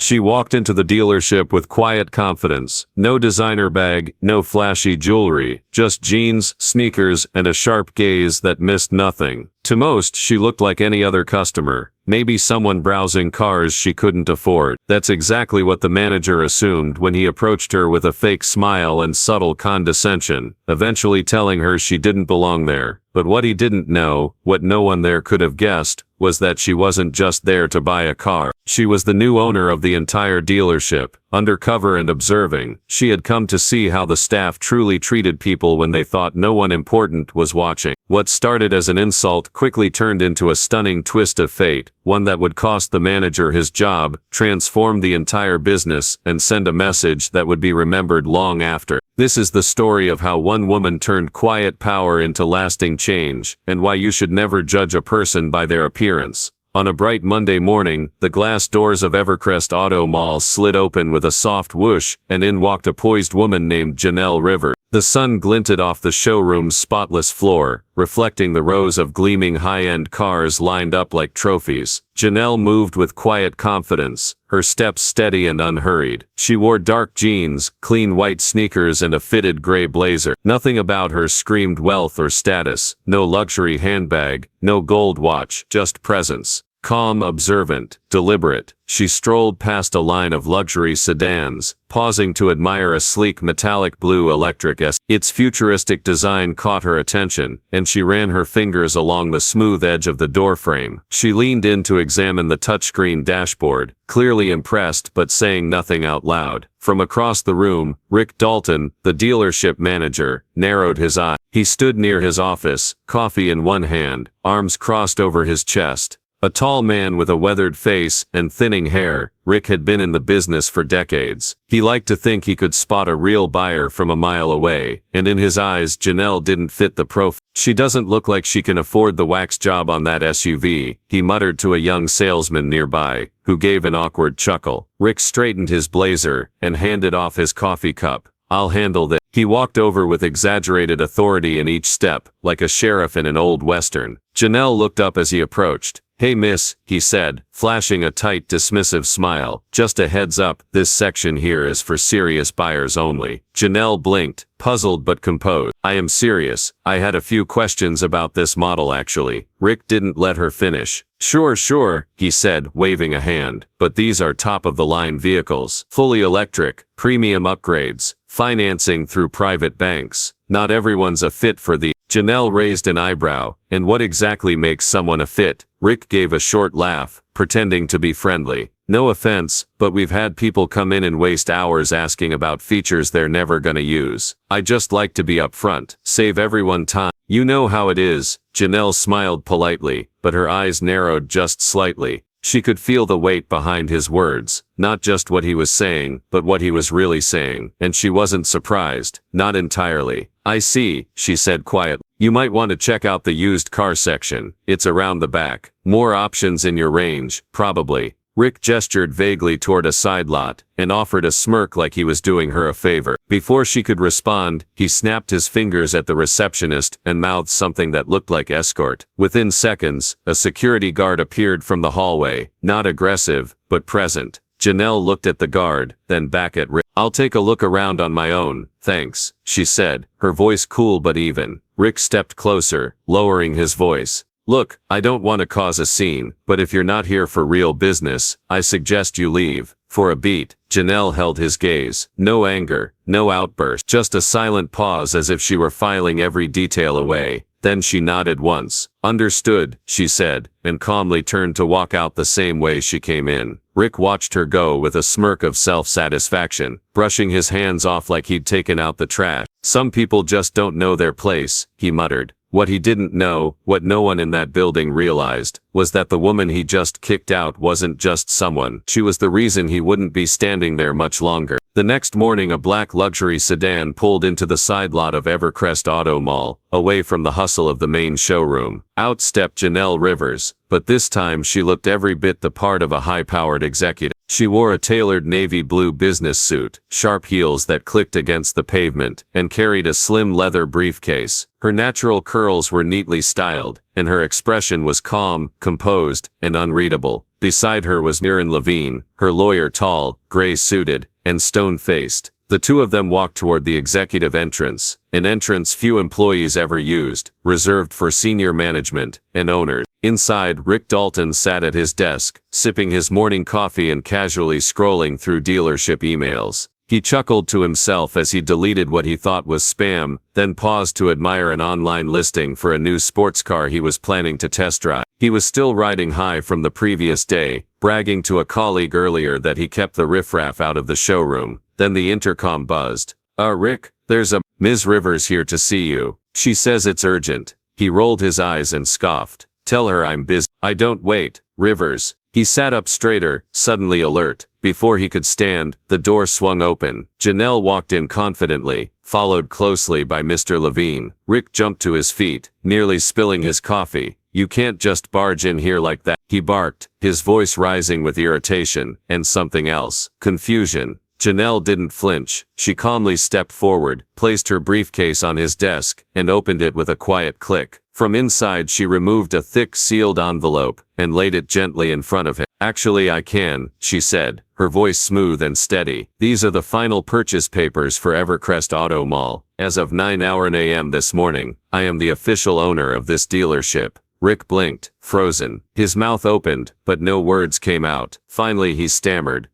She walked into the dealership with quiet confidence. No designer bag, no flashy jewelry, just jeans, sneakers, and a sharp gaze that missed nothing. To most, she looked like any other customer, maybe someone browsing cars she couldn't afford. That's exactly what the manager assumed when he approached her with a fake smile and subtle condescension, eventually telling her she didn't belong there. But what he didn't know, what no one there could have guessed, was that she wasn't just there to buy a car. She was the new owner of the entire dealership. Undercover and observing, she had come to see how the staff truly treated people when they thought no one important was watching. What started as an insult quickly turned into a stunning twist of fate, one that would cost the manager his job, transform the entire business, and send a message that would be remembered long after. This is the story of how one woman turned quiet power into lasting change, and why you should never judge a person by their appearance. On a bright Monday morning, the glass doors of Evercrest Auto Mall slid open with a soft whoosh, and in walked a poised woman named Janelle Rivers. The sun glinted off the showroom's spotless floor, reflecting the rows of gleaming high-end cars lined up like trophies. Janelle moved with quiet confidence, her steps steady and unhurried. She wore dark jeans, clean white sneakers, and a fitted gray blazer. Nothing about her screamed wealth or status. No luxury handbag, no gold watch, just presence. Calm, observant, deliberate, she strolled past a line of luxury sedans, pausing to admire a sleek metallic blue electric S. Its futuristic design caught her attention, and she ran her fingers along the smooth edge of the doorframe. She leaned in to examine the touchscreen dashboard, clearly impressed but saying nothing out loud. From across the room, Rick Dalton, the dealership manager, narrowed his eye. He stood near his office, coffee in one hand, arms crossed over his chest. A tall man with a weathered face and thinning hair, Rick had been in the business for decades. He liked to think he could spot a real buyer from a mile away, and in his eyes Janelle didn't fit the profile. She doesn't look like she can afford the wax job on that SUV, he muttered to a young salesman nearby, who gave an awkward chuckle. Rick straightened his blazer and handed off his coffee cup. I'll handle this. He walked over with exaggerated authority in each step, like a sheriff in an old western. Janelle looked up as he approached. Hey miss, he said, flashing a tight dismissive smile. Just a heads up, this section here is for serious buyers only. Janelle blinked, puzzled but composed. I am serious. I had a few questions about this model actually. Rick didn't let her finish. Sure, he said, waving a hand. But these are top-of-the-line vehicles. Fully electric, premium upgrades, financing through private banks. Not everyone's a fit for the... Janelle raised an eyebrow. And what exactly makes someone a fit? Rick gave a short laugh, pretending to be friendly. No offense, but we've had people come in and waste hours asking about features they're never gonna use. I just like to be upfront, save everyone time. You know how it is. Janelle smiled politely, but her eyes narrowed just slightly. She could feel the weight behind his words, not just what he was saying, but what he was really saying, and she wasn't surprised, not entirely. I see, she said quietly. You might want to check out the used car section. It's around the back. More options in your range, probably. Rick gestured vaguely toward a side lot, and offered a smirk like he was doing her a favor. Before she could respond, he snapped his fingers at the receptionist and mouthed something that looked like escort. Within seconds, a security guard appeared from the hallway, not aggressive, but present. Janelle looked at the guard, then back at Rick. I'll take a look around on my own, thanks, she said, her voice cool but even. Rick stepped closer, lowering his voice. Look, I don't want to cause a scene, but if you're not here for real business, I suggest you leave. For a beat, Janelle held his gaze. No anger, no outburst, just a silent pause as if she were filing every detail away. Then she nodded once. Understood, she said, and calmly turned to walk out the same way she came in. Rick watched her go with a smirk of self-satisfaction, brushing his hands off like he'd taken out the trash. Some people just don't know their place, he muttered. What he didn't know, what no one in that building realized, was that the woman he just kicked out wasn't just someone. She was the reason he wouldn't be standing there much longer. The next morning a black luxury sedan pulled into the side lot of Evercrest Auto Mall, away from the hustle of the main showroom. Out stepped Janelle Rivers, but this time she looked every bit the part of a high-powered executive. She wore a tailored navy blue business suit, sharp heels that clicked against the pavement, and carried a slim leather briefcase. Her natural curls were neatly styled, and her expression was calm, composed, and unreadable. Beside her was Mirren Levine, her lawyer, tall, gray-suited, and stone-faced. The two of them walked toward the executive entrance, an entrance few employees ever used, reserved for senior management and owners. Inside, Rick Dalton sat at his desk, sipping his morning coffee and casually scrolling through dealership emails. He chuckled to himself as he deleted what he thought was spam, then paused to admire an online listing for a new sports car he was planning to test drive. He was still riding high from the previous day, bragging to a colleague earlier that he kept the riffraff out of the showroom. Then the intercom buzzed. Rick, there's a Ms. Rivers here to see you. She says it's urgent." He rolled his eyes and scoffed. "Tell her I'm busy." "I don't wait, Rivers." He sat up straighter, suddenly alert. Before he could stand, the door swung open. Janelle walked in confidently, followed closely by Mr. Levine. Rick jumped to his feet, nearly spilling his coffee. "You can't just barge in here like that," he barked, his voice rising with irritation, and something else, confusion. Janelle didn't flinch. She calmly stepped forward, placed her briefcase on his desk, and opened it with a quiet click. From inside she removed a thick sealed envelope, and laid it gently in front of him. "Actually I can," she said, her voice smooth and steady. "These are the final purchase papers for Evercrest Auto Mall. As of 9 a.m. this morning, I am the official owner of this dealership." Rick blinked, frozen. His mouth opened, but no words came out. Finally he stammered,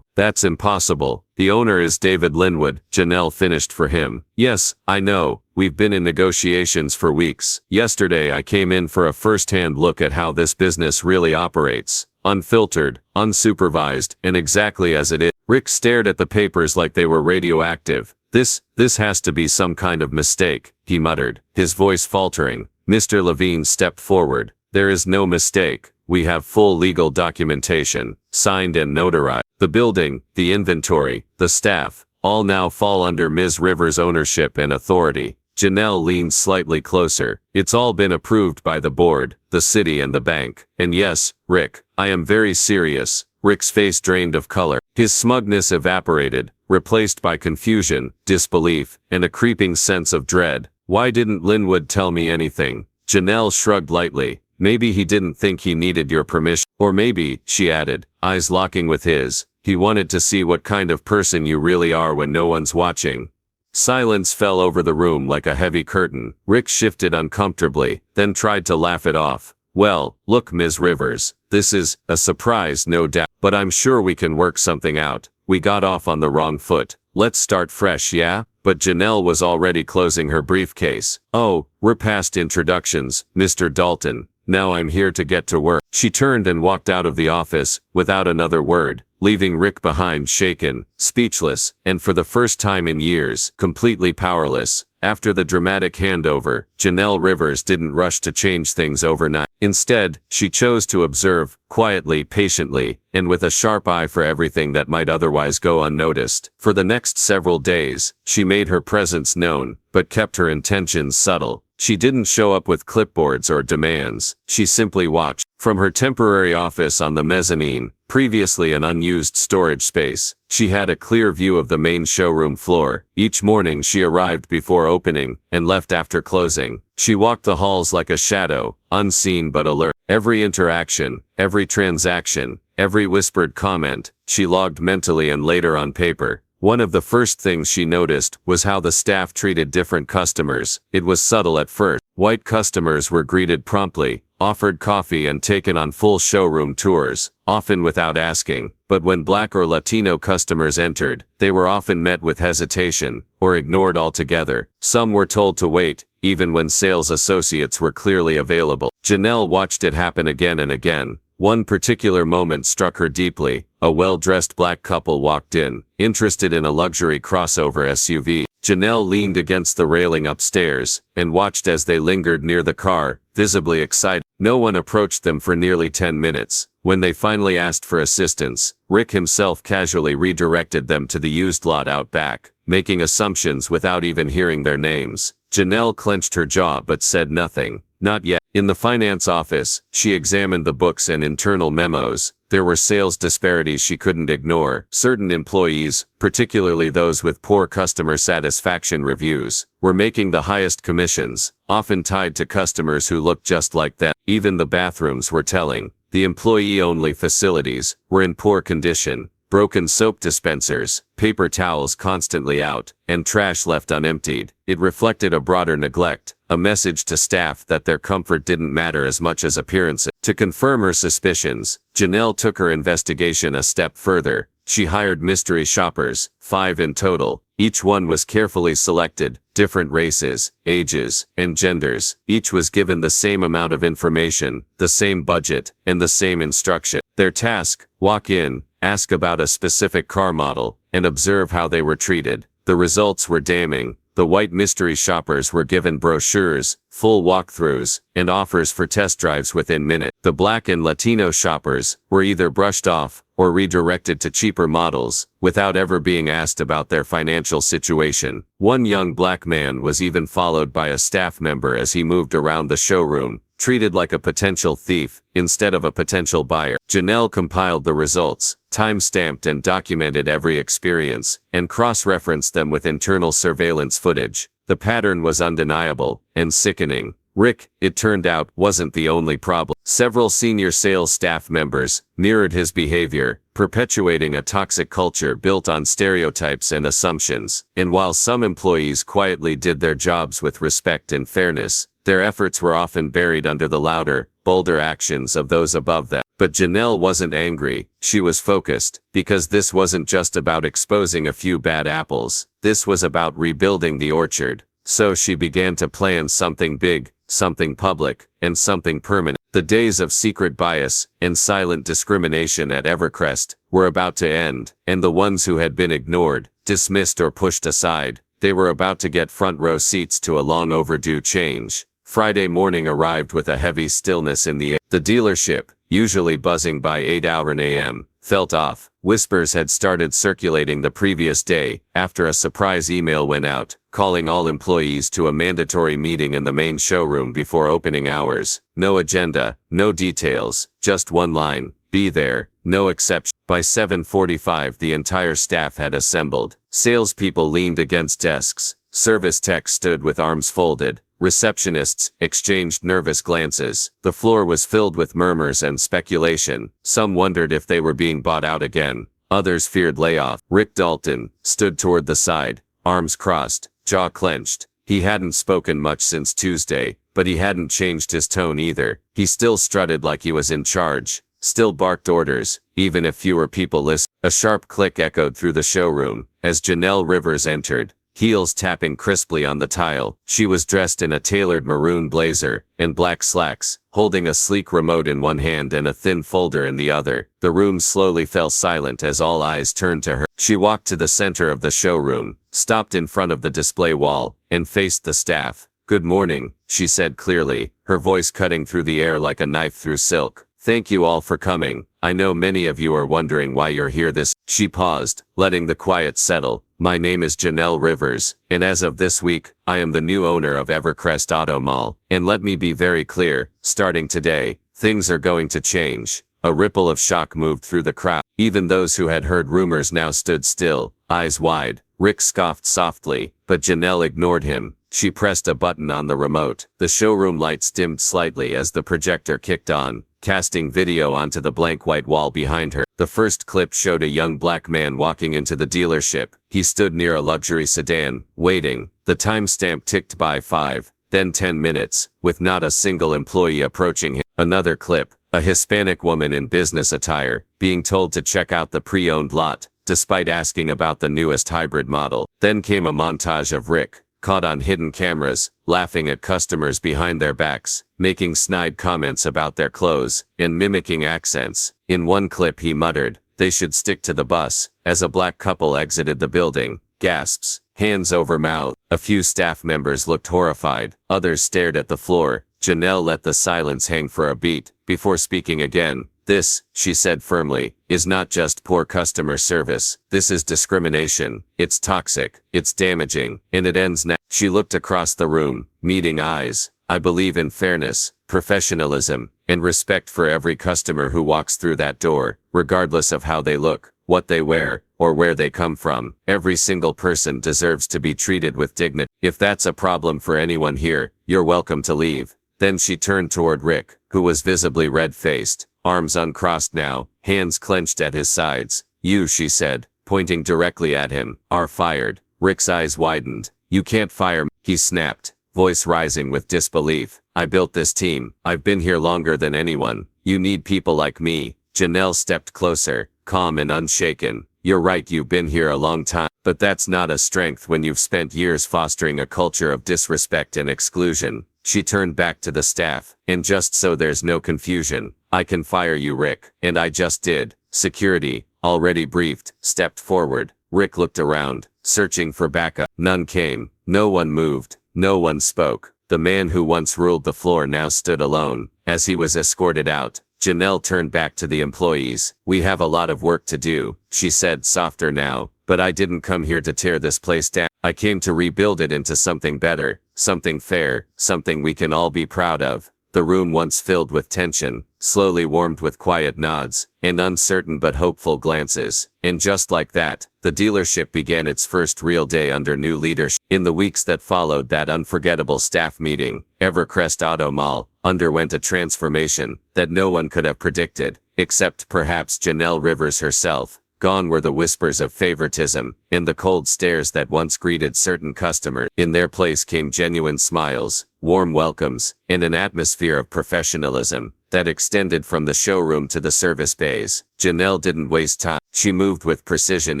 "That's impossible. The owner is David Linwood." Janelle finished for him. "Yes, I know. We've been in negotiations for weeks. Yesterday I came in for a first-hand look at how this business really operates. Unfiltered, unsupervised, and exactly as it is." Rick stared at the papers like they were radioactive. This has to be some kind of mistake," he muttered, his voice faltering. Mr. Levine stepped forward. "There is no mistake. We have full legal documentation, signed and notarized. The building, the inventory, the staff, all now fall under Ms. Rivers' ownership and authority." Janelle leaned slightly closer. "It's all been approved by the board, the city and the bank. And yes, Rick, I am very serious." Rick's face drained of color. His smugness evaporated, replaced by confusion, disbelief, and a creeping sense of dread. "Why didn't Linwood tell me anything?" Janelle shrugged lightly. "Maybe he didn't think he needed your permission. Or maybe," she added, eyes locking with his, "he wanted to see what kind of person you really are when no one's watching." Silence fell over the room like a heavy curtain. Rick shifted uncomfortably, then tried to laugh it off. "Well, look, Ms. Rivers, this is a surprise, no doubt, but I'm sure we can work something out. We got off on the wrong foot. Let's start fresh, yeah?" But Janelle was already closing her briefcase. "Oh, we're past introductions, Mr. Dalton. Now I'm here to get to work." She turned and walked out of the office, without another word, leaving Rick behind, shaken, speechless, and for the first time in years, completely powerless. After the dramatic handover, Janelle Rivers didn't rush to change things overnight. Instead, she chose to observe, quietly, patiently, and with a sharp eye for everything that might otherwise go unnoticed. For the next several days, she made her presence known, but kept her intentions subtle. She didn't show up with clipboards or demands. She simply watched. From her temporary office on the mezzanine, previously an unused storage space, she had a clear view of the main showroom floor. Each morning she arrived before opening, and left after closing. She walked the halls like a shadow, unseen but alert. Every interaction, every transaction, every whispered comment, she logged mentally and later on paper. One of the first things she noticed was how the staff treated different customers. It was subtle at first. White customers were greeted promptly, offered coffee and taken on full showroom tours, often without asking. But when Black or Latino customers entered, they were often met with hesitation, or ignored altogether. Some were told to wait, even when sales associates were clearly available. Janelle watched it happen again and again. One particular moment struck her deeply. A well-dressed black couple walked in, interested in a luxury crossover SUV. Janelle leaned against the railing upstairs, and watched as they lingered near the car, visibly excited. No one approached them for nearly 10 minutes. When they finally asked for assistance, Rick himself casually redirected them to the used lot out back, making assumptions without even hearing their names. Janelle clenched her jaw but said nothing. Not yet. In the finance office, she examined the books and internal memos. There were sales disparities she couldn't ignore. Certain employees, particularly those with poor customer satisfaction reviews, were making the highest commissions, often tied to customers who looked just like them. Even the bathrooms were telling. The employee-only facilities were in poor condition. Broken soap dispensers, paper towels constantly out, and trash left unemptied. It reflected a broader neglect, a message to staff that their comfort didn't matter as much as appearances. To confirm her suspicions, Janelle took her investigation a step further. She hired mystery shoppers, 5 in total. Each one was carefully selected, different races, ages, and genders. Each was given the same amount of information, the same budget, and the same instruction. Their task: walk in, ask about a specific car model, and observe how they were treated. The results were damning. The white mystery shoppers were given brochures, full walkthroughs, and offers for test drives within minutes. The black and Latino shoppers were either brushed off or redirected to cheaper models, without ever being asked about their financial situation. One young black man was even followed by a staff member as he moved around the showroom, treated like a potential thief instead of a potential buyer. Janelle compiled the results, time-stamped and documented every experience, and cross-referenced them with internal surveillance footage. The pattern was undeniable and sickening. Rick, it turned out, wasn't the only problem. Several senior sales staff members mirrored his behavior, perpetuating a toxic culture built on stereotypes and assumptions. And while some employees quietly did their jobs with respect and fairness, their efforts were often buried under the louder, bolder actions of those above them. But Janelle wasn't angry, she was focused, because this wasn't just about exposing a few bad apples. This was about rebuilding the orchard. So she began to plan something big, something public, and something permanent. The days of secret bias and silent discrimination at Evercrest were about to end, and the ones who had been ignored, dismissed or pushed aside, they were about to get front row seats to a long overdue change. Friday morning arrived with a heavy stillness in the air. The dealership, usually buzzing by 8 a.m., felt off. Whispers had started circulating the previous day, after a surprise email went out, calling all employees to a mandatory meeting in the main showroom before opening hours. No agenda, no details, just one line: be there, no exception. By 7:45 the entire staff had assembled. Salespeople leaned against desks, service techs stood with arms folded, receptionists exchanged nervous glances. The floor was filled with murmurs and speculation. Some wondered if they were being bought out again. Others feared layoff. Rick Dalton stood toward the side, arms crossed, jaw clenched. He hadn't spoken much since Tuesday, but he hadn't changed his tone either. He still strutted like he was in charge, still barked orders, even if fewer people listened. A sharp click echoed through the showroom as Janelle Rivers entered, heels tapping crisply on the tile. She was dressed in a tailored maroon blazer and black slacks, holding a sleek remote in one hand and a thin folder in the other. The room slowly fell silent as all eyes turned to her. She walked to the center of the showroom, stopped in front of the display wall, and faced the staff. "Good morning," she said clearly, her voice cutting through the air like a knife through silk. "Thank you all for coming. I know many of you are wondering why you're here this." She paused, letting the quiet settle. "My name is Janelle Rivers, and as of this week, I am the new owner of Evercrest Auto Mall. And let me be very clear, starting today, things are going to change." A ripple of shock moved through the crowd. Even those who had heard rumors now stood still, eyes wide. Rick scoffed softly, but Janelle ignored him. She pressed a button on the remote. The showroom lights dimmed slightly as the projector kicked on, casting video onto the blank white wall behind her. The first clip showed a young black man walking into the dealership. He stood near a luxury sedan, waiting. The timestamp ticked by 5, then 10 minutes, with not a single employee approaching him. Another clip, a Hispanic woman in business attire, being told to check out the pre-owned lot, despite asking about the newest hybrid model. Then came a montage of Rick, caught on hidden cameras, laughing at customers behind their backs, making snide comments about their clothes, and mimicking accents. In one clip he muttered, "They should stick to the bus," as a black couple exited the building. Gasps, hands over mouth. A few staff members looked horrified, others stared at the floor. Janelle let the silence hang for a beat, before speaking again. "This," she said firmly, "is not just poor customer service. This is discrimination. It's toxic, it's damaging, and it ends now." She looked across the room, meeting eyes. "I believe in fairness, professionalism, and respect for every customer who walks through that door, regardless of how they look, what they wear, or where they come from. Every single person deserves to be treated with dignity. If that's a problem for anyone here, you're welcome to leave." Then she turned toward Rick, who was visibly red-faced. arms uncrossed now, hands clenched at his sides. You, she said, pointing directly at him, are fired. Rick's eyes widened. You can't fire me, he snapped, voice rising with disbelief. I built this team. I've been here longer than anyone. You need people like me. Janelle stepped closer, calm and unshaken. You're right, you've been here a long time, but that's not a strength when you've spent years fostering a culture of disrespect and exclusion. She turned back to the staff, and just so there's no confusion, I can fire you, Rick, and I just did. Security, already briefed, stepped forward. Rick looked around, searching for backup. None came. No one moved. No one spoke. The man who once ruled the floor now stood alone. As he was escorted out, Janelle turned back to the employees. We have a lot of work to do, she said, softer now, but I didn't come here to tear this place down. I came to rebuild it into something better, something fair, something we can all be proud of. The room, once filled with tension, slowly warmed with quiet nods and uncertain but hopeful glances. And just like that, the dealership began its first real day under new leadership. In the weeks that followed that unforgettable staff meeting, Evercrest Auto Mall underwent a transformation that no one could have predicted, except perhaps Janelle Rivers herself. Gone were the whispers of favoritism and the cold stares that once greeted certain customers. In their place came genuine smiles, warm welcomes, and an atmosphere of professionalism that extended from the showroom to the service bays. Janelle didn't waste time. She moved with precision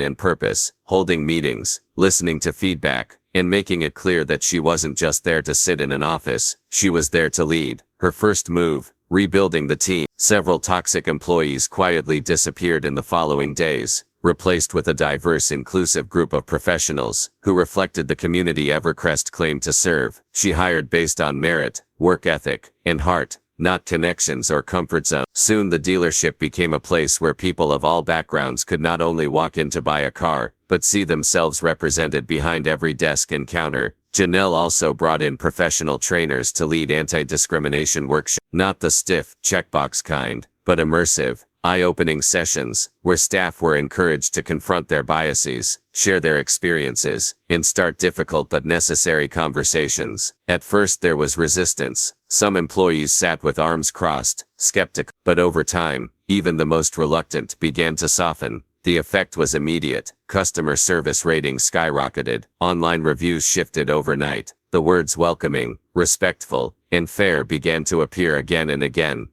and purpose, holding meetings, listening to feedback, and making it clear that she wasn't just there to sit in an office. She was there to lead. Her first move, rebuilding the team. Several toxic employees quietly disappeared in the following days, replaced with a diverse, inclusive group of professionals who reflected the community Evercrest claimed to serve. She hired based on merit, work ethic, and heart, not connections or comfort zone. Soon the dealership became a place where people of all backgrounds could not only walk in to buy a car, but see themselves represented behind every desk and counter. Janelle also brought in professional trainers to lead anti-discrimination workshops, not the stiff, checkbox kind, but immersive, eye-opening sessions, where staff were encouraged to confront their biases, share their experiences, and start difficult but necessary conversations. At first there was resistance. Some employees sat with arms crossed, skeptical, but over time, even the most reluctant began to soften. The effect was immediate. Customer service ratings skyrocketed. Online reviews shifted overnight. The words welcoming, respectful, and fair began to appear again and again.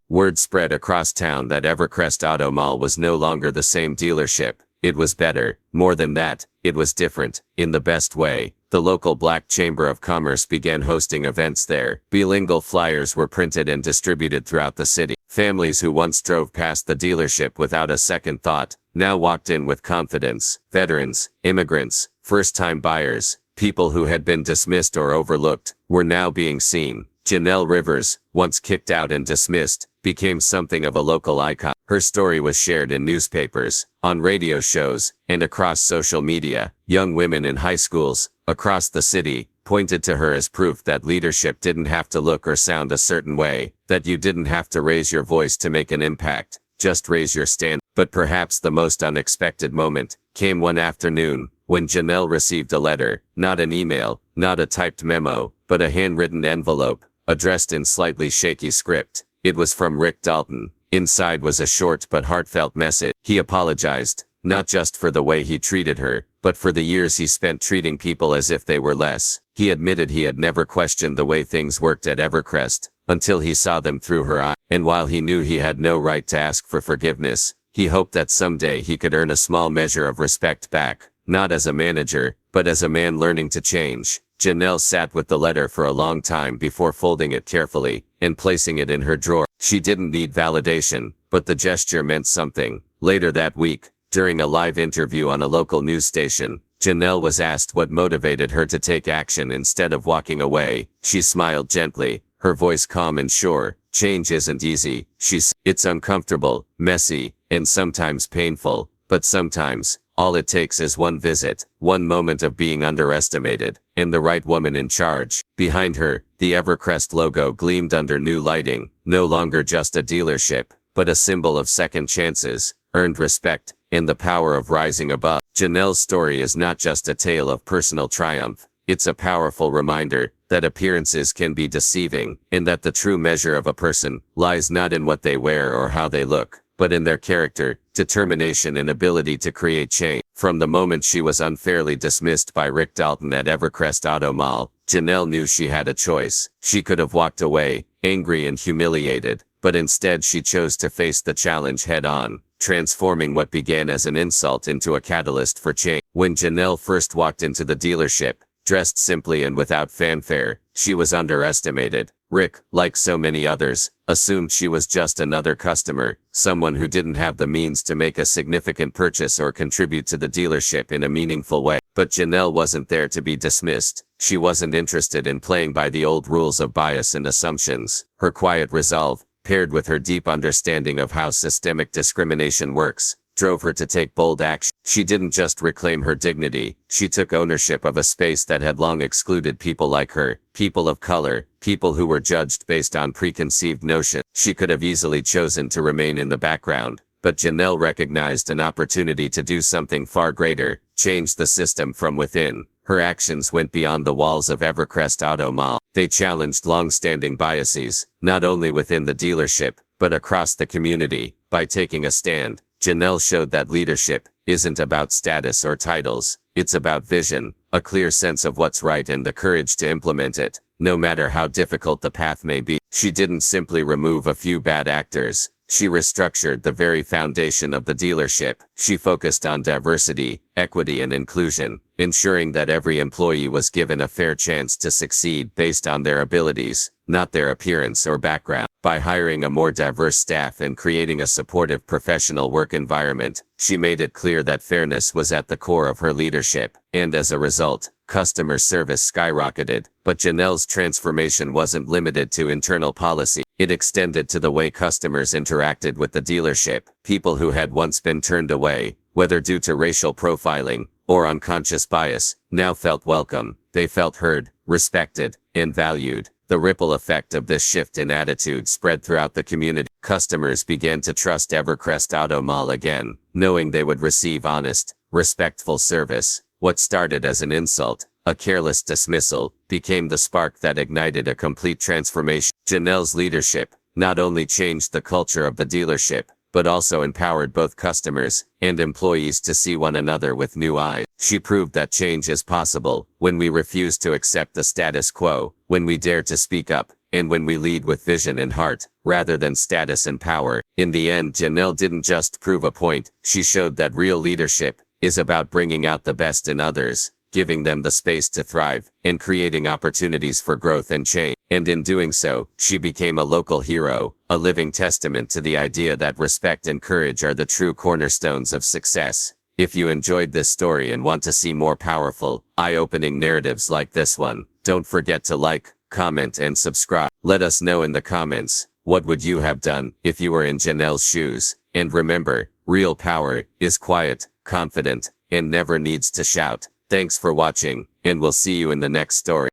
Word spread across town that Evercrest Auto Mall was no longer the same dealership. It was better. More than that, it was different, in the best way. The local Black Chamber of Commerce began hosting events there. Bilingual flyers were printed and distributed throughout the city. Families who once drove past the dealership without a second thought, now walked in with confidence. Veterans, immigrants, first-time buyers, people who had been dismissed or overlooked, were now being seen. Janelle Rivers, once kicked out and dismissed, became something of a local icon. Her story was shared in newspapers, on radio shows, and across social media. Young women in high schools, across the city, pointed to her as proof that leadership didn't have to look or sound a certain way, that you didn't have to raise your voice to make an impact, just raise your stand. But perhaps the most unexpected moment came one afternoon, when Janelle received a letter, not an email, not a typed memo, but a handwritten envelope, addressed in slightly shaky script. It was from Rick Dalton. Inside was a short but heartfelt message. He apologized, not just for the way he treated her, but for the years he spent treating people as if they were less. He admitted he had never questioned the way things worked at Evercrest, until he saw them through her eyes. And while he knew he had no right to ask for forgiveness, he hoped that someday he could earn a small measure of respect back, not as a manager, but as a man learning to change. Janelle sat with the letter for a long time before folding it carefully and placing it in her drawer. She didn't need validation, but the gesture meant something. Later that week, during a live interview on a local news station, Janelle was asked what motivated her to take action instead of walking away. She smiled gently, her voice calm and sure. Change isn't easy, she said. It's uncomfortable, messy, and sometimes painful, but sometimes, all it takes is one visit, one moment of being underestimated, and the right woman in charge. Behind her, the Evercrest logo gleamed under new lighting, no longer just a dealership, but a symbol of second chances, earned respect, and the power of rising above. Janelle's story is not just a tale of personal triumph, it's a powerful reminder that appearances can be deceiving, and that the true measure of a person lies not in what they wear or how they look, but in their character, determination and ability to create change. From the moment she was unfairly dismissed by Rick Dalton at Evercrest Auto Mall, Janelle knew she had a choice. She could have walked away, angry and humiliated, but instead she chose to face the challenge head-on, transforming what began as an insult into a catalyst for change. When Janelle first walked into the dealership, dressed simply and without fanfare, she was underestimated. Rick, like so many others, assumed she was just another customer, someone who didn't have the means to make a significant purchase or contribute to the dealership in a meaningful way. But Janelle wasn't there to be dismissed. She wasn't interested in playing by the old rules of bias and assumptions. Her quiet resolve, paired with her deep understanding of how systemic discrimination works, drove her to take bold action. She didn't just reclaim her dignity, she took ownership of a space that had long excluded people like her, people of color, people who were judged based on preconceived notions. She could have easily chosen to remain in the background, but Janelle recognized an opportunity to do something far greater, change the system from within. Her actions went beyond the walls of Evercrest Auto Mall. They challenged long-standing biases, not only within the dealership, but across the community. By taking a stand, Janelle showed that leadership isn't about status or titles. It's about vision, a clear sense of what's right and the courage to implement it, no matter how difficult the path may be. She didn't simply remove a few bad actors. She restructured the very foundation of the dealership. She focused on diversity, equity and inclusion, ensuring that every employee was given a fair chance to succeed based on their abilities, not their appearance or background. By hiring a more diverse staff and creating a supportive professional work environment, she made it clear that fairness was at the core of her leadership, and as a result, customer service skyrocketed. But Janelle's transformation wasn't limited to internal policy. It extended to the way customers interacted with the dealership. People who had once been turned away, whether due to racial profiling or unconscious bias, now felt welcome. They felt heard, respected, and valued. The ripple effect of this shift in attitude spread throughout the community. Customers began to trust Evercrest Auto Mall again, knowing they would receive honest, respectful service. What started as an insult, a careless dismissal, became the spark that ignited a complete transformation. Janelle's leadership not only changed the culture of the dealership, but also empowered both customers and employees to see one another with new eyes. She proved that change is possible when we refuse to accept the status quo, when we dare to speak up, and when we lead with vision and heart, rather than status and power. In the end, Janelle didn't just prove a point, she showed that real leadership is about bringing out the best in others, giving them the space to thrive, and creating opportunities for growth and change. And in doing so, she became a local hero, a living testament to the idea that respect and courage are the true cornerstones of success. If you enjoyed this story and want to see more powerful, eye-opening narratives like this one, don't forget to like, comment, and subscribe. Let us know in the comments, what would you have done if you were in Janelle's shoes? And remember, real power is quiet, confident, and never needs to shout. Thanks for watching, and we'll see you in the next story.